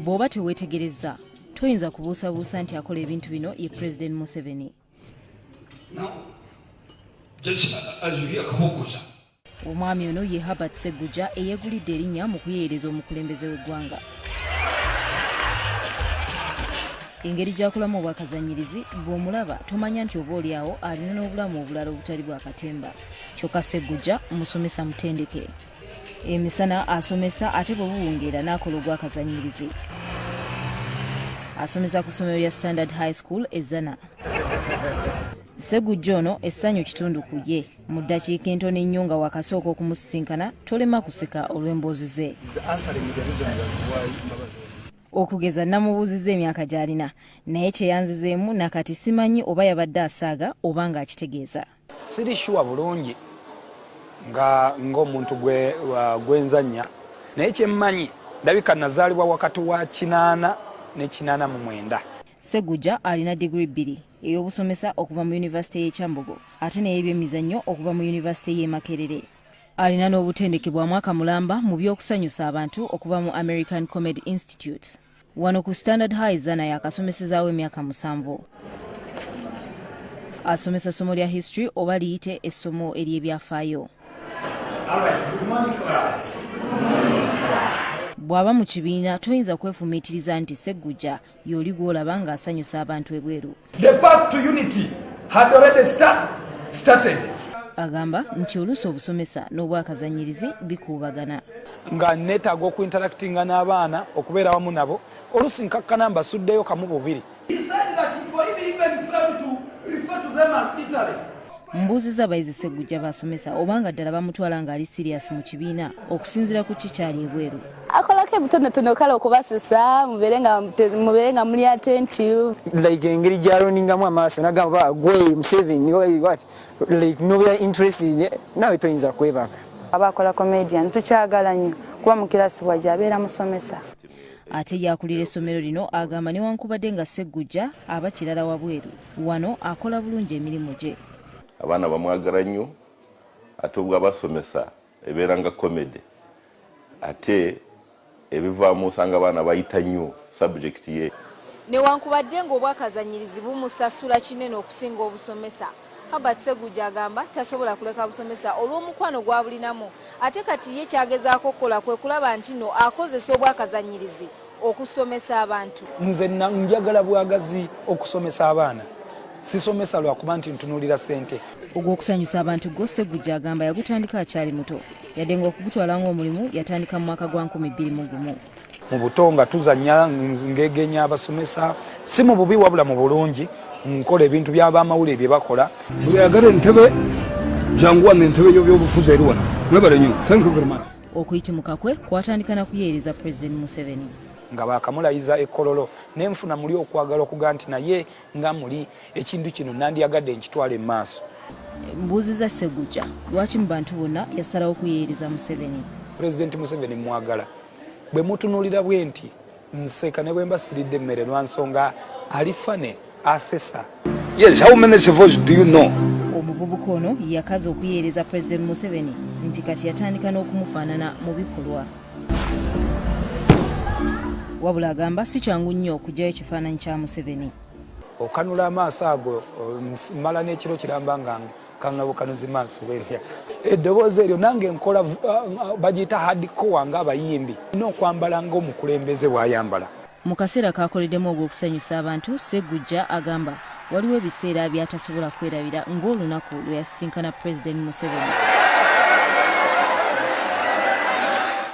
bw'oba teweetegereza toyinza kubuusabuusa nti akola ebintu bino ye President Museveni. Omwami ono ye Ssegujja eyeegulidde erinnya mu kuyeereza omukulembeze w'eggwanga. Engeri gy'akolamu obwakazannyirizi bw'omulaba tomanya nti oba oliawo alina n'obulamu obulala obutali bwa katemba. Kyokka Ssegujja musomesa mutendeke. Emisana asomesa ate bwe buwungeera n'akola ogwakazannyirizi. Asomesa ku ssomero lya Standard High School e Zana. Ssegujja ono essanyu kitundu ku ye. Mu ddakiika entono ennyo nga wakasooka okumusisinkana tolema kuseka olw'emboozi ze. Okugeza namubuuzizza emyaka gy'alina naye kyeyanzizeemu nakati simanyi oba yabadde asaaga oba ng'akitegeeza. Siri shuwa bulungi ng'omuntu gwenzanya naye kyemmanyi ndabika nazaalibwa wakati wa 8 ne 89. Ssegujja alina digiri 2 ey'obusomesa okuva mu Yunivasite y'e Kyambogo ate n'ebyemizannyo okuva mu Yunivasite y'e Makerere. Alina n'obutendeke bwa mwaka mulamba mu by'okusanyusa abantu okuva mu American Comedy Institute. Wano ku Standard High Zana yakasomesezaawo emyaka 7. Asomesa ssomo lya history oba liyite essomo ery'ebyafaayo. Bw'aba mu kibiina toyinza kwefumiitiriza nti Ssegujja y'oli gw'olaba ng'asanyusa abantu ebweru. The path to unity had already started. Agamba nti oluusi obusomesa n'obwakazannyirizi bikuubagana. Nga neetaaga okuinteractinga n'abaana okubeera wamu nabo oluusi nkakkana mbasuddeyo kamu bubiri. He said that for him even failed to refer to them as Italy. Mbuuzizza abayizi Ssegujja basomesa obanga ddala bamutwala ng'ali serious mu kibiina okusinziira ku kikyali ebweru. Akolako ebutonotono kale okubasesa mubeere nga muli attentive. Like engeri gy'aloningamu amaaso nagamba gwe Museveni what like no we are interested nawe toyinza kwebaka. Abakola comedian tukyagala nnyo kuba mu kirasi bw'ajja abeera musomesa. Ate yakulira essomero lino agamba newankubadde nga Ssegujja aba kirala wabweru wano akola bulungi emirimu gye. Abaana bamwagala nnyo ate obw'abasomesa ebeera nga comedy ate ebivaamu osanga abaana bayita nnyo subject ye. Newankubadde ng'obwakazannyirizi bumusasula kinene okusinga obusomesa, Ssegujja agamba tasobola kuleka busomesa olw'omukwano gw'abulinamu ate kati ye kyagezaako okukola kwe kulaba nti nno akozesa obwakazannyirizi okusomesa abantu. Nze njagala bwagazi okusomesa abaana. Sisomesa lwakuba nti ntunuulira ssente. Ogw'okusanyusa abantu gwo Ssegujja agamba yagutandika akyali muto yadde ng'okugutwala ng'omulimu yatandika mu mwaka gwa 2021. Mu buto nga tuzannya ngegenya abasomesa si mu bubi wabula mu bulungi nkola ebintu by'abamawulire bye bakola. Buli ayagala entebe jangu wano entebe y'obufuzi eri wano. Mwebale nnyo. Thank you very much. Okuyitimuka kwe kwatandika na kuyeereza President Museveni. Nga bakamulayiza ekkololo n'enfuna muli okwagala okuga nti naye nga muli ekintu kino nandyagadde nkitwala emmaaso. Mbuuzizza Ssegujja lwaki mu bantu bonna yasalawo okuyeereza Museveni. President Museveni mwagala bwe mutunuulira bwe nti nseka ne bwe mbasiridde emmere lwa nsonga alifane asesa. Yes, how many civils do you know? Omuvubuka ono yakaza okuyeereza President Museveni nti kati yatandika n'okumufaanana mu bikolwa. Wabula agamba si kyangu nnyo okugyayo ekifaananyi kya Museveni. Okanula amaaso ago mala n'ekiro kiramba nga kangabukanuzi maaso bwentya. Eddoboozi eryo nange nkola bagiyita hardcore ng'abayimbi n'okwambala ng'omukulembeze bw'ayambala. Mu kaseera k'akoleddemu ogw'okusanyusa abantu Ssegujja agamba waliwo ebiseera by'atasobola kwerabira ng'olunaku lwe yasisinkana President Museveni.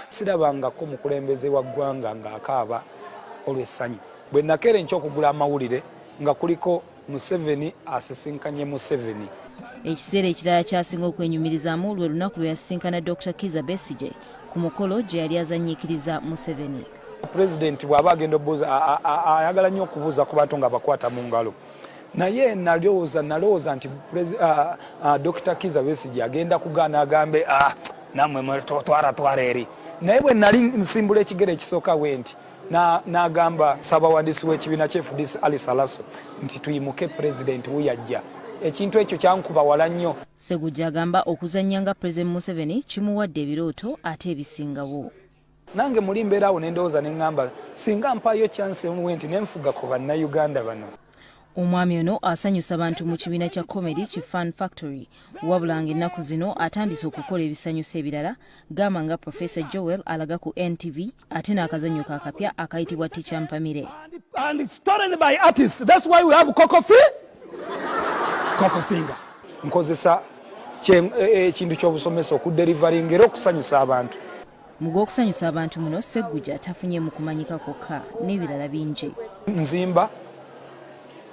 Sirabangako mukulembeze wa ggwanga ng'akaaba olw'essanyu. Bwe nakeera enkya okugula amawulire nga kuliko Museveni asisinkanye Museveni. Ekiseera ekirala kyasinga okwenyumirizaamu lwe lunaku lwe yasisinkana Dr. Kizza Besigye ku mukolo gye yali azannyiikiriza Museveni. President bw'aba agenda obuuza ayagala nnyo okubuuza ku bantu nga bakwata mu ngalo. Naye nalowooza nti Dr. Kizza Besigye agenda kugaana agambe namwe twara eri. Naye bwe nali nsimbula ekigere ekisooka we nti n'agamba Ssaabawandiisi w'ekibiina ky'FDC Ali Salaso nti tuyimuke President wuyajja. Ekintu ekyo kyankuba wala nnyo. Ssegujja agamba okuzannya nga President Museveni kimuwadde ebirooto ate ebisingawo. nange muli mbeerawo nendowooza neŋŋamba singa mpaayo chance emuwe nti nenfuga ku bannayuganda bano. Omwami ono asanyusa abantu mu kibiina kya comedy ki Fun Factory wabula ng'ennaku zino atandise okukola ebisanyusa ebirala gamba nga Professor Joel alaga ku NTV ate n'akazannyo kakapya akayitibwa Teacher Mpamire. And it's stolen by artists. That's why we have Coco Finger. Nkozesa ekintu ky'obusomesa okuderivaringa era okusanyusa abantu. Mu gw'okusanyusa abantu muno Ssegujja tafunye mu kumanyika kwokka n'ebirala bingi. Nzimba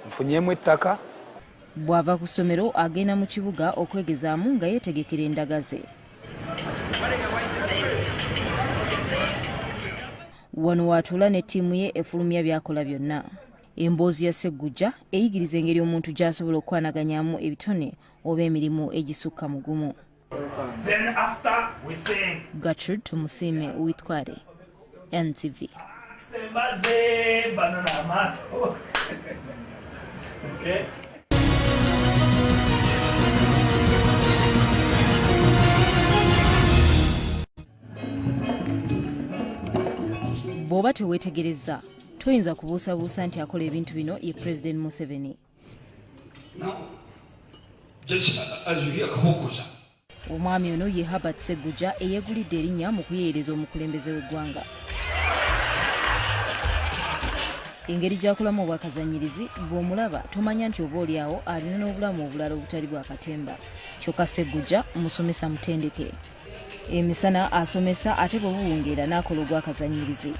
nfunyemu ettaka. Bw'ava ku ssomero agenda mu kibuga okwegezaamu nga yeetegekera endaga ze. Wano watuula ne ttiimu ye efulumya byakola byonna. Emboozi ya Ssegujja eyigiriza engeri omuntu gy'asobola okwanaganyaamu ebitone oba emirimu egisukka mu gumu. Gertrude tumusiime Uitware, NTV. Okay. Bw'oba teweetegereza toyinza kubuusabuusa nti akola ebintu bino ye President Museveni. Omwami ono ye Ssegujja eyeegulidde erinnya mu kuyeereza omukulembeze w'eggwanga. Engeri gy'akolamu obwakazannyirizi bw'omulaba tomanya nti oba oliawo alina n'obulamu obulala obutali bwa katemba. Kyokka Ssegujja musomesa mutendeke. Emisana asomesa ate bwe buwungeera n'akola ogwakazannyirizi.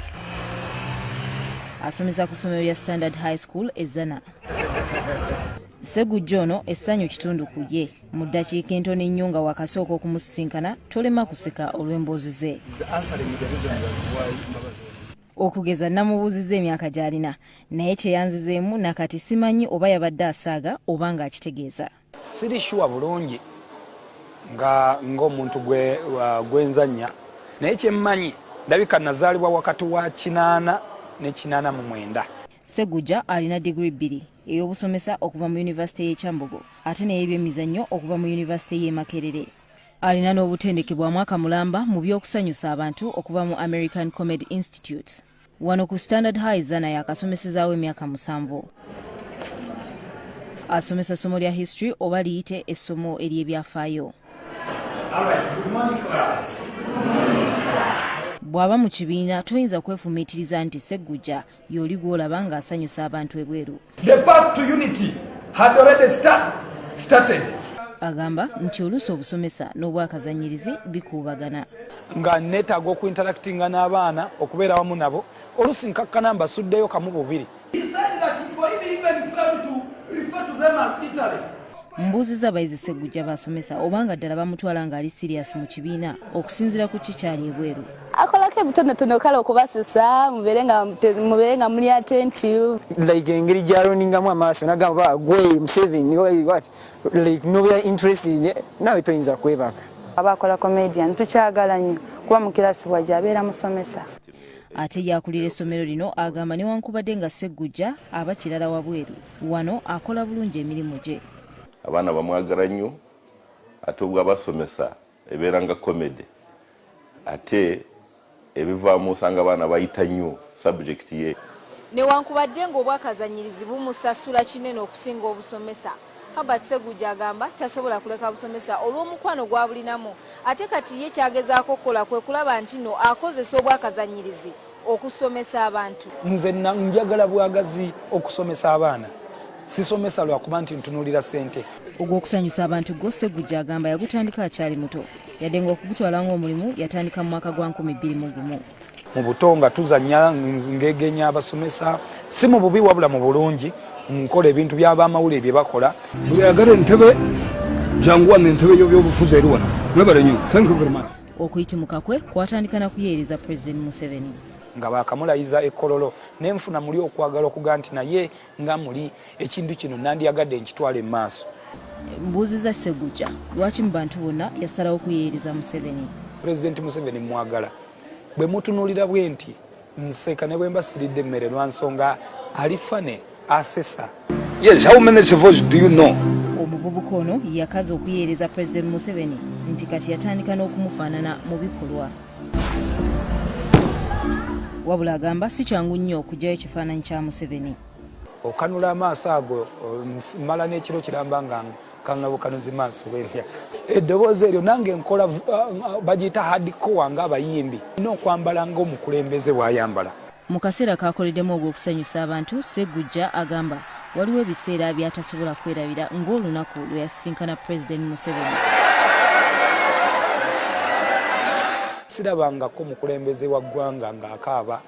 Asomesa ku ssomero lya Standard High School e Zana. Ssegujja ono essanyu kitundu ku ye. Mu ddakiika entono ennyo nga wakasooka okumusisinkana tolema kuseka olw'emboozi ze. Okugeza namubuuzizza emyaka gy'alina naye kyeyanzizeemu nakati simanyi oba yabadde asaaga oba ng'akitegeeza. Siri shuwa bulungi ng'omuntu gwenzanya naye kyemmanyi ndabika nazaalibwa wakati wa 8 ne 89. Ssegujja alina digiri 2 ey'obusomesa okuva mu Yunivasite y'e Kyambogo ate n'ebyemizannyo okuva mu Yunivasite y'e Makerere. Alina n'obutendeke bwa mwaka mulamba mu by'okusanyusa abantu okuva mu American Comedy Institute. Wano ku Standard High Zana yakasomesezaawo emyaka 7. Asomesa ssomo lya history oba liyite essomo ery'ebyafaayo. Bw'aba mu kibiina toyinza kwefumiitiriza nti Ssegujja y'oli gw'olaba ng'asanyusa abantu ebweru. The path to unity had already started. Agamba nti oluusi obusomesa n'obwakazannyirizi bikuubagana. Nga neetaaga okuinteractinga n'abaana okubeera wamu nabo oluusi nkakkana mbasuddeyo kamu bubiri. He said that for him even failed to refer to them as Italy. Mbuuzizza abayizi Ssegujja basomesa obanga ddala bamutwala ng'ali serious mu kibiina okusinziira ku kikyali ebweru. Akolako ebitonotono kale okubasusa mubeere nga muli attentive. Like engeri gy'alondingamu amaaso nagamba gwe Museveni what like nobya interested nawe toyinza kwebaka. Abakola comedian tukyagala nnyo kuba mu kirasi bw'ajja abeera musomesa. Ate yakulira essomero lino agamba newankubadde nga Ssegujja aba kirala wabweru wano akola bulungi emirimu gye. Abaana bamwagala nnyo ate obw'abasomesa ebeera nga comedy ate ebivaamu osanga abaana bayita nnyo subject ye. Newankubadde ng'obwakazannyirizi bumusasula kinene okusinga obusomesa, Ssegujja agamba tasobola kuleka busomesa olw'omukwano gw'abulinamu ate kati ye kyagezaako okukola kwe kulaba nti nno akozesa obwakazannyirizi okusomesa abantu. Nze njagala bwagazi okusomesa abaana. Sisomesa lwakuba nti ntunuulira ssente. Ogw'okusanyusa abantu gwo Ssegujja agamba yagutandika akyali muto yadde ng'okugutwala ng'omulimu yatandika mu mwaka gwa 2021. Mu buto nga tuzannya ngegenya abasomesa si mu bubi wabula mu bulungi nkola ebintu by'abamawulire bye bakola. Buli ayagala entebe jangu wano entebe y'obufuzi eri wano. Mwebale nnyo. Thank you very much. Okuyitimuka kwe kwatandika na kuyeereza President Museveni. Nga bakamulayiza ekkololo nenfuna muli okwagala okuga nti naye nga muli ekintu kino nandyagadde nkitwala emmaaso. Mbuuzizza Ssegujja lwaki mu bantu bonna yasalawo okuyeereza Museveni. President Museveni mwagala bwe mutunuulira bwe nti nseka ne bwe mbasiridde emmere lwa nsonga alifane asesa. Yes, how many civils do you know? Omuvubuka ono yakaza okuyeereza President Museveni nti kati yatandika n'okumufaanana mu bikolwa. wabula agamba si kyangu nnyo okugyayo ekifaananyi kya Museveni. Okanula amaaso ago mala n'ekiro kiramba nga kangabukanuzi maaso w'empya. Eddoboozi eryo nange nkola bagiyita hardcore ng'abayimbi ina okwambala ng'omukulembeze bw'ayambala. Mu kaseera kaakoleddemu ogw'okusanyusa abantu, Ssegujja agamba waliwo ebiseera by'atasobola kwerabira ng'olunaku lwe yasisinkana President Museveni. Sirabangako mukulembeze wa ggwanga ng'akaaba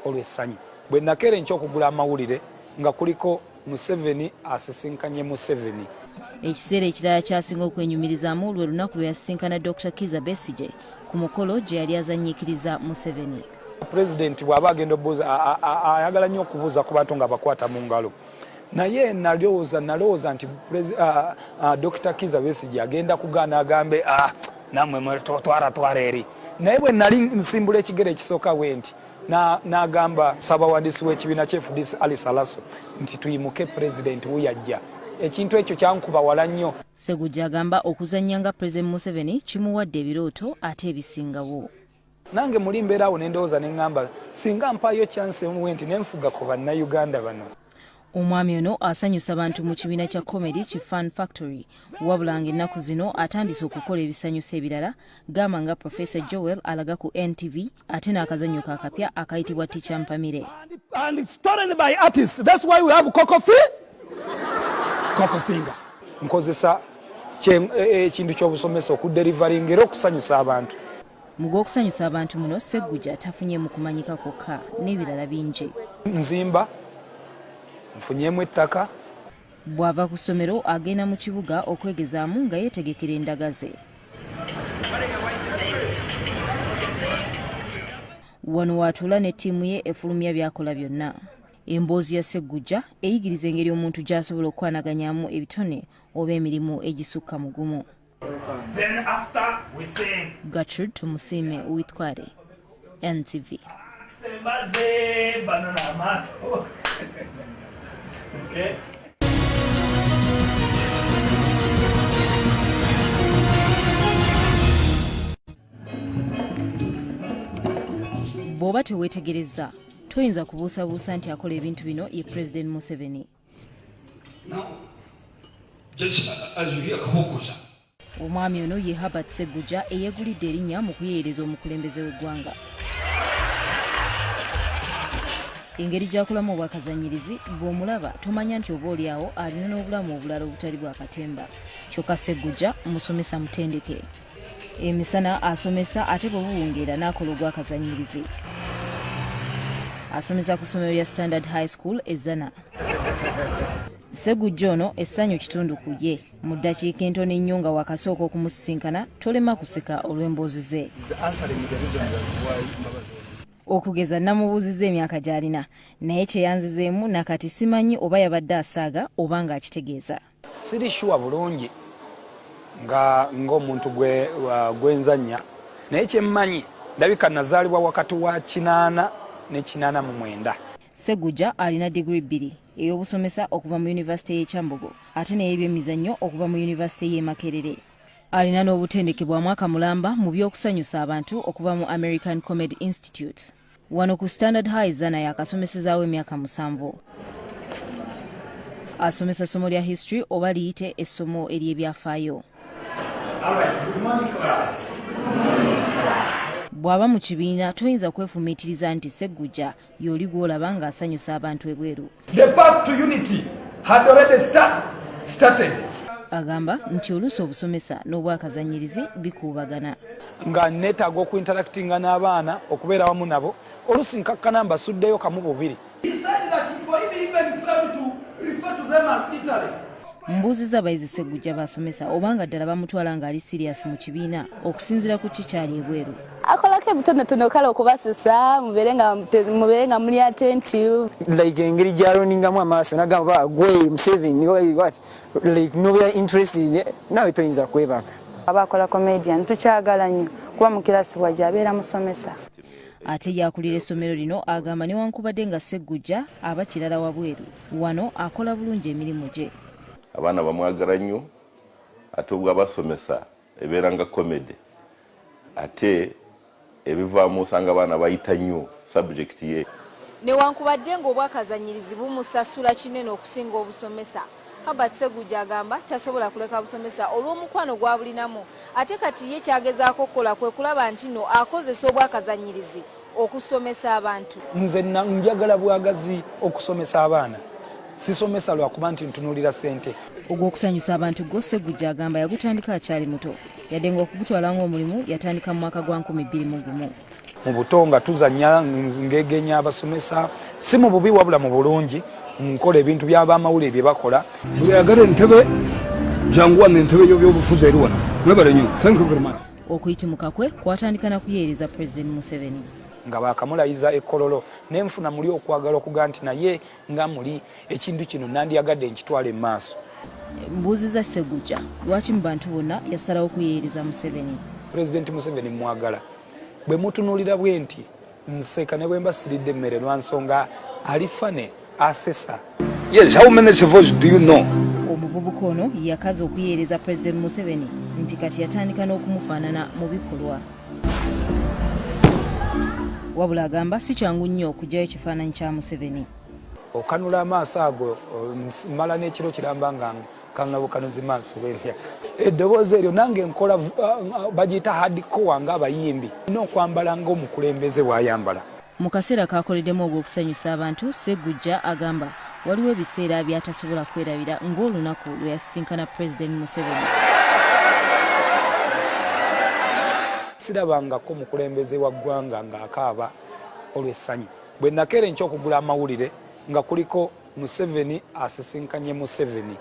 olw'essanyu. Bwe nakeera enkya okugula amawulire nga kuliko Museveni asisinkanye Museveni. Ekiseera ekirala kyasinga okwenyumirizaamu lwe lunaku lwe yasisinkana Dr. Kizza Besigye ku mukolo gye yali azannyikiriza Museveni. President bw'aba agenda obuuza ayagala nnyo okubuuza ku bantu nga bakwata mu ngalo. Naye nalowooza nti Dr. Kizza Besigye agenda kugaana agambe nammwe twara eri. Naye bwe nali nsimbula ekigere ekisooka we nti n'agamba Ssaabawandiisi w'ekibiina ky'FDC Ali Salaso nti tuyimuke President wuyajja. Ekintu ekyo kyankuba wala nnyo. Ssegujja agamba okuzannya nga President Museveni kimuwadde ebirooto ate ebisingawo. Nange muli mbeeraawo ne ndowooza ne ŋŋamba singa mpaayo chance emu nti ne nfuga ku bannayuganda bano. Omwami ono asanyusa abantu mu kibiina kya comedy ki Fun Factory wabula ng'ennaku zino atandise okukola ebisanyusa ebirala gamba nga Professor Joel alaga ku NTV ate n'akazannyo kaakapya akayitibwa Teacher Mpamire. And it's stolen by artists. That's why we have Coco Finger. Nkozesa ekintu ky'obusomesa okuderivaringa era okusanyusa abantu. Mu gw'okusanyusa abantu muno Ssegujja tafunye mu kumanyika kwokka n'ebirala bingi. Nzimba nfunyemu ettaka. Bw'ava ku ssomero agenda mu kibuga okwegezaamu nga yeetegekera endaga ze. Wano w'atuula ne ttiimu ye efulumya by'akola byonna. Emboozi ya Ssegujja eyigiriza engeri omuntu gy'asobola okwanaganyaamu ebitone oba emirimu egisukka mu gumu. Then after we sing. Gertrude Tumusiime Uitware, NTV. Sembaze banana mato. Okay. Bw'oba teweetegereza toyinza kubuusabuusa nti akola ebintu bino ye President Museveni. Omwami ono ye Herbert Ssegujja eyeegulidde erinnya mu kuyeeyereza omukulembeze w'eggwanga. Engeri gy'akolamu obwakazannyirizi bw'omulaba tomanya nti oba oliawo alina n'obulamu obulala obutali bwa katemba. Kyokka Ssegujja musomesa mutendeke. Emisana asomesa ate bwe buwungeera n'akola ogwakazannyirizi. Asomesa ku ssomero lya Standard High School e Zana. Ssegujja ono essanyu kitundu ku ye. Mu ddakiika entono ennyo nga wakasooka okumusisinkana tolema kuseka olw'emboozi ze. Okugeza namubuuzizza emyaka gy'alina naye kyeyanzizeemu nakati simanyi oba yabadde asaaga oba ng'akitegeeza. Siri shuwa bulungi ng'omuntu gwenzannya naye kyemmanyi ndabika nazaalibwa wakati wa 8 ne 89. Ssegujja alina digiri 2 ey'obusomesa okuva mu Yunivasite y'e Kyambogo ate n'ebyemizannyo okuva mu Yunivasite y'e Makerere. Alina n'obutendeke bwa mwaka mulamba mu by'okusanyusa abantu okuva mu American Comedy Institute. Wano ku Standard High Zana yakasomesezaawo emyaka 7. Asomesa ssomo lya history oba liyite essomo ery'ebyafaayo. Bw'aba mu kibiina toyinza kwefumiitiriza nti Ssegujja y'oli gw'olaba ng'asanyusa abantu ebweru. The path to unity had already started. Agamba nti oluusi obusomesa n'obwakazannyirizi bikuubagana. Nga neetaaga okuinteractinga n'abaana okubeera wamu nabo oluusi nkakkana mbasuddeyo kamu bubiri. He said that for him even failed to refer to them as Italy. Mbuuzizza abayizi Ssegujja basomesa obanga ddala bamutwala ng'ali sirias mu kibiina okusinziira ku kikyali ebweru. Akolako ebitonotono kale okubasusa mubeere nga muli attentive. Like engeri gy'alondingamu amaaso nagamba gwe Museveni what like nobya interested nawe toyinza kwebaka. Abakola comedian tukyagala nnyo kuba mu kirasi wajja abeera musomesa. Ate yakulira essomero lino agamba newankubadde nga Ssegujja aba kirala wabweru wano akola bulungi emirimu gye. Abaana bamwagala nnyo ate obw'abasomesa ebeera nga comedy ate ebivaamu osanga abaana bayita nnyo subject ye. Newankubadde ng'obwakazanyirizi bumusasula kinene okusinga obusomesa, Ssegujja agamba tasobola kuleka busomesa olw'omukwano gw'abulinamu, ate kati ye kyagezaako okukola kwe kulaba nti nno akozesa obwakazanyirizi okusomesa abantu. Nze njagala bwagazi okusomesa abaana, sisomesa lwakuba nti ntunuulira ssente. Ogw'okusanyusa abantu gwo Ssegujja agamba yagutandika akyali muto, yadde ng'okugutwala ng'omulimu yatandika mu mwaka gwa 2021. Mu buto nga tuzanya ngegenya abasomesa, si mu bubi wabula mu bulungi, nkola ebintu by'abamawulire bye bakola. Buli ayagala entebe jangu wano entebe y'obufuzi eri wano. Mwebale nnyo. Thank you very much. Okuyitimuka kwe kwatandika na kuyeereza President Museveni. Nga bakamulayiza ekkololo n'enfuna muli okwagala okuga nti naye nga muli ekintu kino nandyagadde nkitwala emmaaso. Mbuuziza Ssegujja lwaki mu bantu bonna yasalawo okuyeereza Museveni. President Museveni mwagala. Bwe mutunuulira bwe nti nseka ne bwe mbasiridde emmere lwa nsonga alifane asesa. Yes, how many civils do you know? Omuvubuka ono yakaza okuyeereza President Museveni nti kati yatandika n'okumufaanana mu bikolwa. Wabula agamba si kyangu nnyo okugyayo ekifaananyi kya Museveni. Okanula amaaso ago mala n'ekiro kiramba nga kangabukanuzi maaso bwentya. Eddoboozi eryo nange nkola bagiyita hardcore ng'abayimbi. Nina okwambala ng'omukulembeze bw'ayambala. Mu kaseera kakoleddemu ogw'okusanyusa abantu, Ssegujja agamba waliwo ebiseera by'atasobola kwerabira ng'olunaku lwe yasisinkana President Museveni. Sirabangako mukulembeze wa ggwanga ng'akaaba olw'essanyu. Bwe nakeera enkya okugula amawulire nga kuliko Museveni asisinkanye Museveni.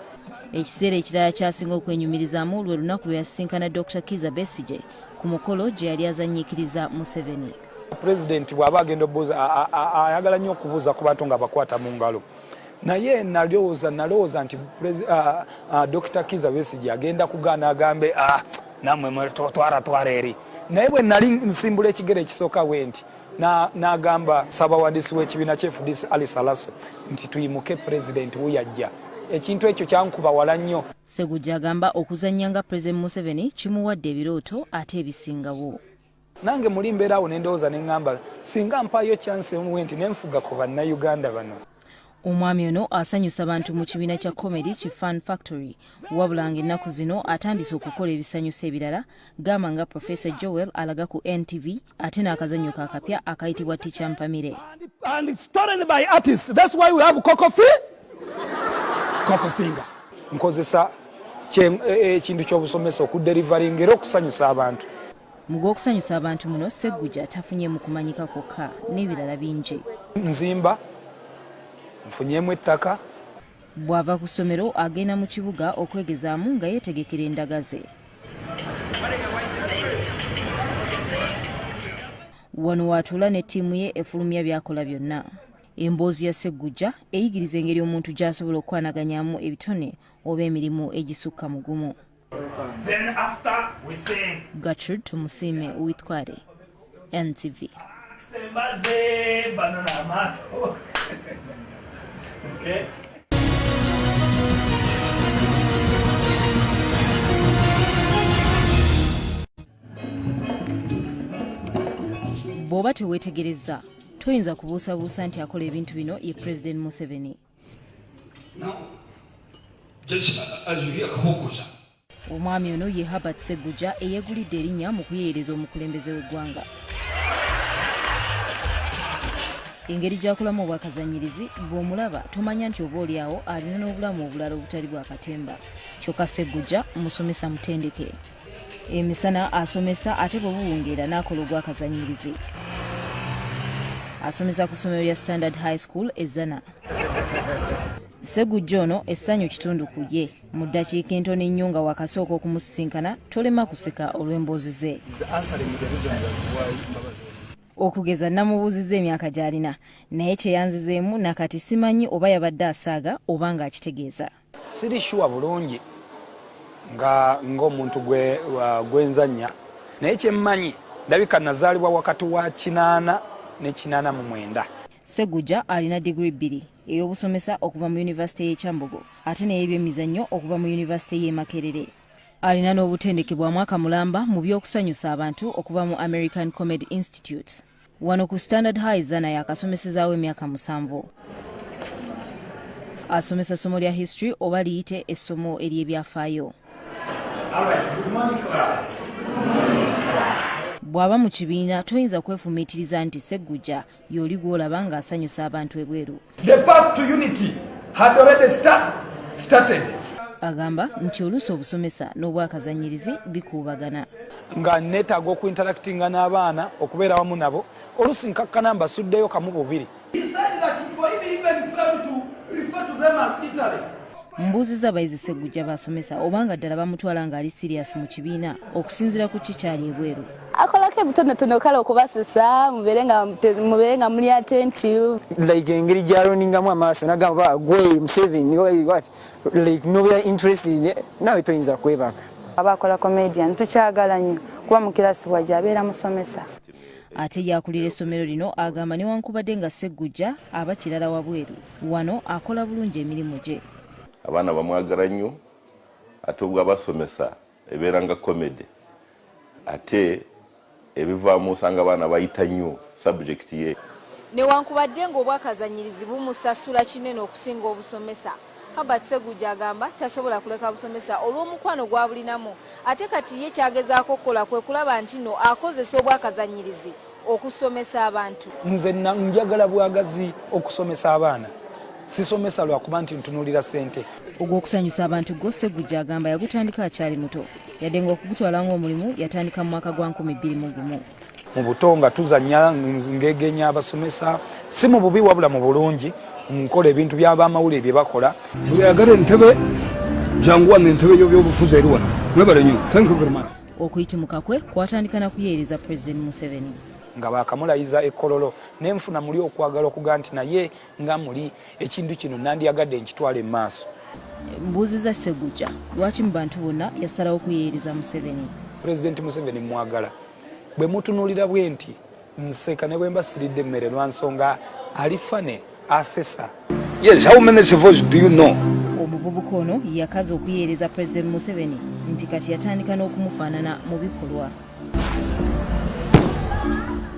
Ekiseera ekirala kyasinga okwenyumirizaamu lwe lunaku lwe yasisinkana Dr. Kizza Besigye ku mukolo gye yali azannyikiriza Museveni. President bw'aba agenda obuuza ayagala nnyo okubuuza ku bantu nga bakwata mu ngalo. Naye nalowooza nti Dr. Kizza Besigye agenda kugaana agambe nammwe twara eri. Naye bwe nali nsimbula ekigere ekisooka we nti n'agamba Ssaabawandiisi w'ekibiina ky'FDC Ali Salaso nti tuyimuke President wuyajja. Ekintu ekyo kyankuba wala nnyo. Ssegujja agamba okuzannya nga President Museveni kimuwadde ebirooto ate ebisingawo. Nange muli mbeeraawo ne ndowooza ne ŋŋamba singa mpaayo chance emu nti ne nfuga ku bannayuganda bano. Omwami ono asanyusa abantu mu kibiina kya comedy ki Fun Factory, wabula ng'ennaku zino atandise okukola ebisanyusa ebirala, gamba nga Professor Joel alaga ku NTV ate n'akazannyo kaakapya akayitibwa Teacher Mpamire. And it's stolen by artists. That's why we have Coco Finger. Nkozesa ekintu ky'obusomesa okuderivaringa era okusanyusa abantu. Mu gw'okusanyusa abantu muno Ssegujja tafunye mu kumanyika kwokka n'ebirala bingi. Nzimba, nfunyemu ettaka. Bw'ava ku ssomero agenda mu kibuga okwegezaamu nga yeetegekera endaga ze. Wano w'atuula ne ttiimu ye efulumya by'akola byonna. Emboozi ya Ssegujja eyigiriza engeri omuntu gy'asobola okwanaganyaamu ebitone oba emirimu egisukka mu gumu. Then after we sing. Gertrude Tumusiime Uitware, NTV. Sembaze banana mato. Okay. Bw'oba teweetegereza toyinza kubuusabuusa nti akola ebintu bino ye President Museveni. Now, just as you hear Kabogoza. Omwami ono ye Ssegujja eyeegulidde erinnya mu kuyeereza omukulembeze w'eggwanga. Engeri gy'akolamu obwakazanyirizi bw'omulaba tomanya nti oba oliawo alina n'obulamu obulala obutali bwa katemba. Kyokka Ssegujja musomesa mutendeke. Emisana asomesa ate bwe buwungeera n'akola obwakazanyirizi. Asomesa ku ssomero lya Standard High School Ezana. Ssegujja ono essanyu kitundu ku ye. Mu ddakiika entono ennyo nga wakasooka okumusisinkana tolema kuseka olw'emboozi ze. Okugeza namubuuzizza emyaka gy'alina naye kyeyanzizeemu nakati simanyi oba yabadde asaaga oba ng'akitegeeza. Siri shuwa bulungi ng'omuntu gwenzanya naye kyemmanyi ndabika nazaalibwa wakati wa 8 ne 89. Ssegujja alina digiri 2 ey'obusomesa okuva mu Yunivasite y'e Kyambogo ate n'ebyemizannyo okuva mu Yunivasite y'e Makerere. Alina n'obutendekebwa mwaka mulamba mu by'okusanyusa abantu okuva mu American Comedy Institute. Wano ku Standard High Zana yakasomesezaawo emyaka 7. Asomesa somo lya history oba liyite essomo ery'ebyafaayo. Bw'aba mu kibiina toyinza kwefumiitiriza nti Ssegujja y'oli gw'olaba ng'asanyusa abantu ebweru. The path to unity had already started. Agamba nti oluusi obusomesa n'obwakazanyirizi bikuubagana. Nga neetaaga okuinteractinga n'abaana okubeera wamu nabo oluusi nkakkana mbasuddeyo kamu bubiri. He said that for him even failed to refer to them as Italy. Mbuuziza abayizi Ssegujja basomesa obanga ddala bamutwala ng'ali serious mu kibiina okusinziira ku kikyali ebweru. Akolako ebutonotono kale okubasusa mubeere nga muli attentive. Like engeri gy'alondingamu amaaso nagamba gwe Museveni what like nobeera interested nawe toyinza kwebaka. Abakola comedian tukyagala nnyo kuba mu kirasi wajja abeera musomesa. Ate yakulira essomero lino agamba newankubadde nga Ssegujja aba kirala wabweru wano akola bulungi emirimu gye. Abaana bamwagala nnyo ate obwo abasomesa ebeera nga comedy ate ebivaamu osanga abaana bayita nnyo subject ye. Newankubadde ng'obwakazanyirizi bumusasula kinene okusinga obusomesa, Ssegujja agamba tasobola kuleka busomesa olw'omukwano gw'abulinamu ate kati ye kyagezaako okukola kwe kulaba nti nno akozesa obwakazanyirizi okusomesa abantu. Nze njagala bwagazi okusomesa abaana, sisomesa lwakuba nti ntunuulira ssente. Ogw'okusanyusa abantu gwo Ssegujja agamba yagutandika akyali muto yadde ng'okugutwala ng'omulimu yatandika mu mwaka gwa 2021. Mu buto nga tuzannya ngegenya abasomesa si mu bubi wabula mu bulungi nkola ebintu by'abamawulire bye bakola. Buli ayagala entebe jangu wano entebe y'obufuzi eri wano. Mwebale nnyo. Thank you very much. Okuyitimuka kwe kwatandika na kuyeereza President Museveni. Nga bakamulayiza ekkololo n'enfuna muli okwagala okuga nti naye nga muli ekintu kino nandyagadde nkitwala emmaaso. Mbuuziza Ssegujja lwaki mu bantu bonna yasalawo kuyeereza Museveni. President Museveni mwagala. Bwe mutunuulira bwe nti nseka ne bwe mbasiridde emmere lwa nsonga alifane asesa. Yes, how many civils do you know? Omuvubuka ono yakaza okuyeereza President Museveni nti kati yatandika n'okumufaanana mu bikolwa.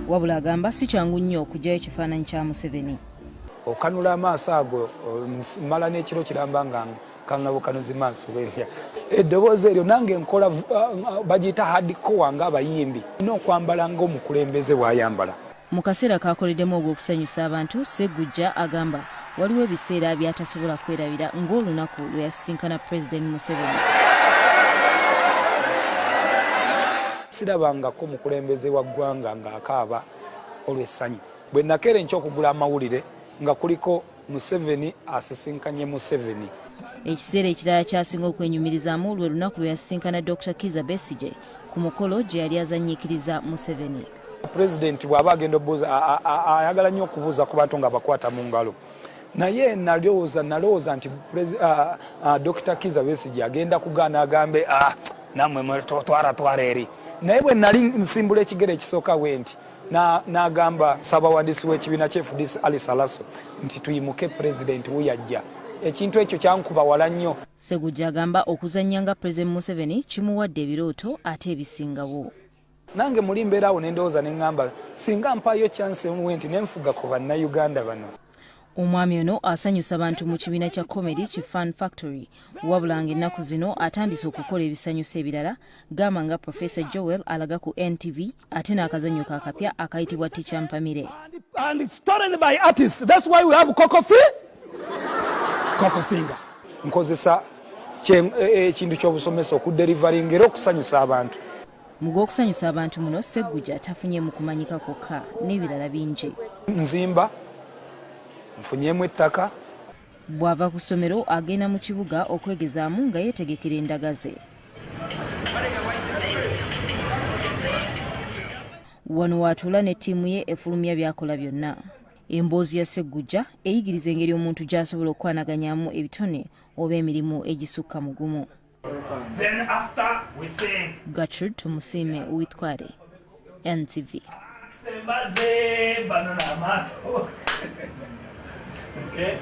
Wabula agamba si kyangu nnyo okugyayo ekifaananyi kya Museveni. Okanula amaaso ago mala n'ekiro kiramba nga kangabukanuzi maaso bwentya. Eddoboozi eryo nange nkola bagiyita hardcore ng'abayimbi. Nina okwambala ng'omukulembeze bw'ayambala. Mu kaseera kakoleddemu ogw'okusanyusa abantu, Ssegujja agamba waliwo ebiseera by'atasobola kwerabira ng'olunaku lwe yasisinkana President Museveni. Sirabangako mukulembeze wa ggwanga ng'akaaba olw'essanyu. Bwe nakeera enkya okugula amawulire nga kuliko Museveni asisinkanye Museveni. Ekiseera ekirala kyasinga okwenyumirizaamu lwe lunaku lwe yasisinkana Dr. Kizza Besigye ku mukolo gye yali azannyiikiriza Museveni. President bw'aba agenda obuuza ayagala nnyo okubuuza ku bantu nga bakwata mu ngalo. Naye nalowooza nti Dr. Kizza Besigye agenda kugaana agambe nammwe twara eri. Naye bwe nali nsimbula ekigere ekisooka we nti n'agamba Ssaabawandiisi w'ekibiina ky'FDC Ali Salaso nti tuyimuke President wuyajja. Ekintu ekyo kyankuba wala nnyo. Ssegujja agamba okuzannya nga President Museveni kimuwadde ebirooto ate ebisingawo. Nange muli mbeeraawo ne ndowooza ne ŋŋamba singa mpaayo chance emu nti ne nfuga ku bannayuganda bano. Omwami ono asanyusa abantu mu kibiina kya comedy ki Fun Factory wabula ng'ennaku zino atandise okukola ebisanyusa ebirala gamba nga Professor Joel alaga ku NTV ate n'akazannyo kaakapya akayitibwa Teacher Mpamire. And it's stolen by artists. That's why we have Coco Finger. Nkozesa ekintu ky'obusomesa okuderivaringa era okusanyusa abantu. Mu gw'okusanyusa abantu muno Ssegujja tafunye mu kumanyika kwokka n'ebirala bingi. Nzimba nfunyemu ettaka. Bw'ava ku ssomero agenda mu kibuga okwegezaamu nga yeetegekera endaga ze. Wano watuula ne ttiimu ye efulumya by'akola byonna. Emboozi ya Ssegujja eyigiriza engeri omuntu gy'asobola okwanaganyaamu ebitone oba emirimu egisukka mu gumu. Then after we sing. Gertrude Tumusiime Witkware, NTV. Sembaze banana mato. Okay.